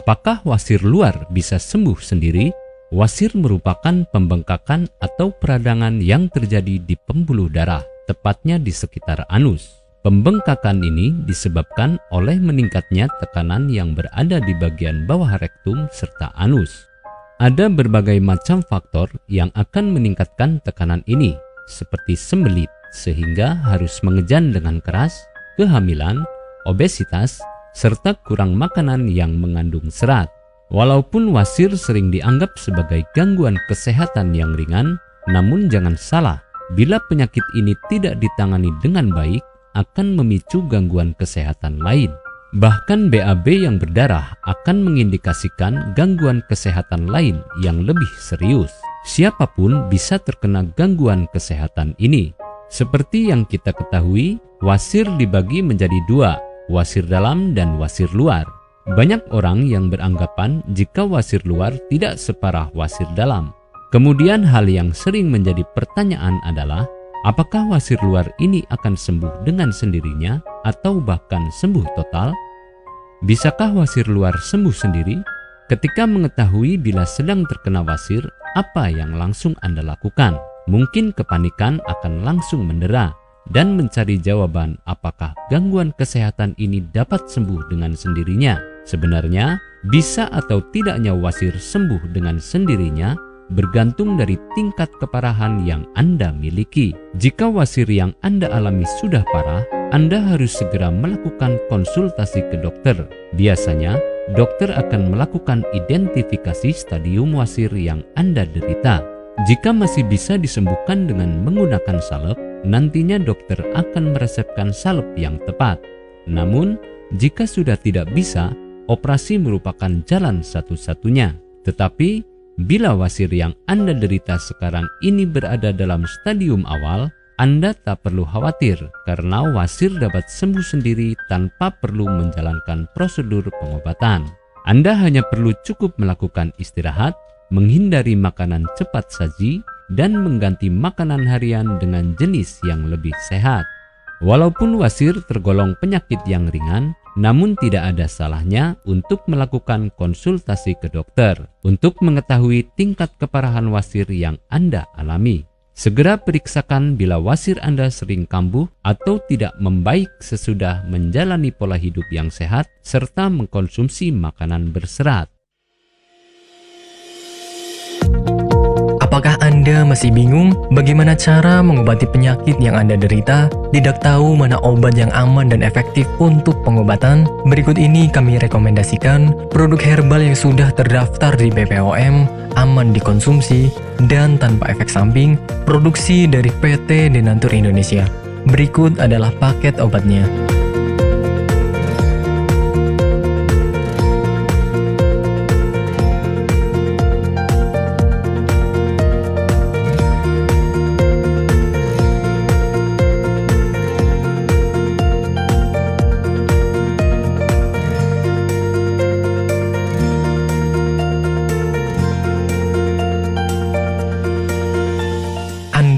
Apakah wasir luar bisa sembuh sendiri? Wasir merupakan pembengkakan atau peradangan yang terjadi di pembuluh darah, tepatnya di sekitar anus. Pembengkakan ini disebabkan oleh meningkatnya tekanan yang berada di bagian bawah rektum serta anus. Ada berbagai macam faktor yang akan meningkatkan tekanan ini, seperti sembelit, sehingga harus mengejan dengan keras, kehamilan, obesitas, serta kurang makanan yang mengandung serat. Walaupun wasir sering dianggap sebagai gangguan kesehatan yang ringan, namun jangan salah, bila penyakit ini tidak ditangani dengan baik, akan memicu gangguan kesehatan lain. Bahkan BAB yang berdarah akan mengindikasikan gangguan kesehatan lain yang lebih serius. Siapapun bisa terkena gangguan kesehatan ini. Seperti yang kita ketahui, wasir dibagi menjadi dua, wasir dalam dan wasir luar. Banyak orang yang beranggapan jika wasir luar tidak separah wasir dalam. Kemudian hal yang sering menjadi pertanyaan adalah, apakah wasir luar ini akan sembuh dengan sendirinya atau bahkan sembuh total? Bisakah wasir luar sembuh sendiri? Ketika mengetahui bila sedang terkena wasir, apa yang langsung Anda lakukan? Mungkin kepanikan akan langsung mendera dan mencari jawaban apakah gangguan kesehatan ini dapat sembuh dengan sendirinya. Sebenarnya, bisa atau tidaknya wasir sembuh dengan sendirinya bergantung dari tingkat keparahan yang Anda miliki. Jika wasir yang Anda alami sudah parah, Anda harus segera melakukan konsultasi ke dokter. Biasanya, dokter akan melakukan identifikasi stadium wasir yang Anda derita. Jika masih bisa disembuhkan dengan menggunakan salep, nantinya dokter akan meresepkan salep yang tepat. Namun, jika sudah tidak bisa, operasi merupakan jalan satu-satunya. Tetapi, bila wasir yang Anda derita sekarang ini berada dalam stadium awal, Anda tak perlu khawatir karena wasir dapat sembuh sendiri tanpa perlu menjalankan prosedur pengobatan. Anda hanya perlu cukup melakukan istirahat, menghindari makanan cepat saji, dan mengganti makanan harian dengan jenis yang lebih sehat. Walaupun wasir tergolong penyakit yang ringan, namun tidak ada salahnya untuk melakukan konsultasi ke dokter untuk mengetahui tingkat keparahan wasir yang Anda alami. Segera periksakan bila wasir Anda sering kambuh atau tidak membaik sesudah menjalani pola hidup yang sehat serta mengkonsumsi makanan berserat. Apakah Anda masih bingung bagaimana cara mengobati penyakit yang Anda derita? Tidak tahu mana obat yang aman dan efektif untuk pengobatan? Berikut ini kami rekomendasikan produk herbal yang sudah terdaftar di BPOM, aman dikonsumsi, dan tanpa efek samping, produksi dari PT Denatur Indonesia. Berikut adalah paket obatnya.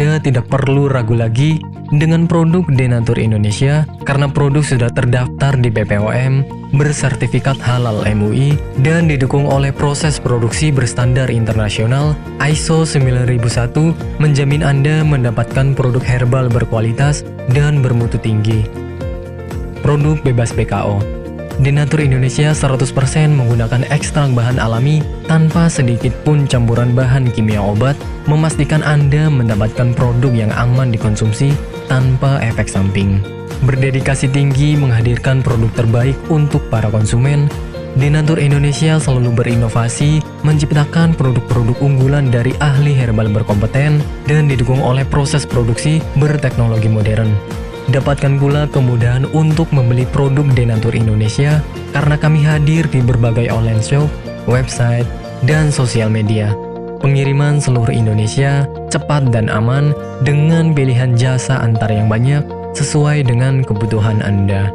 Anda tidak perlu ragu lagi dengan produk Denatur Indonesia karena produk sudah terdaftar di BPOM, bersertifikat halal MUI, dan didukung oleh proses produksi berstandar internasional ISO 9001, menjamin Anda mendapatkan produk herbal berkualitas dan bermutu tinggi. Produk bebas BKO. Denatur Indonesia 100% menggunakan ekstrak bahan alami tanpa sedikit pun campuran bahan kimia obat, memastikan Anda mendapatkan produk yang aman dikonsumsi tanpa efek samping. Berdedikasi tinggi menghadirkan produk terbaik untuk para konsumen, Denatur Indonesia selalu berinovasi, menciptakan produk-produk unggulan dari ahli herbal berkompeten dan didukung oleh proses produksi berteknologi modern. Dapatkan pula kemudahan untuk membeli produk Denatur Indonesia karena kami hadir di berbagai online shop, website, dan sosial media. Pengiriman seluruh Indonesia cepat dan aman dengan pilihan jasa antar yang banyak sesuai dengan kebutuhan Anda.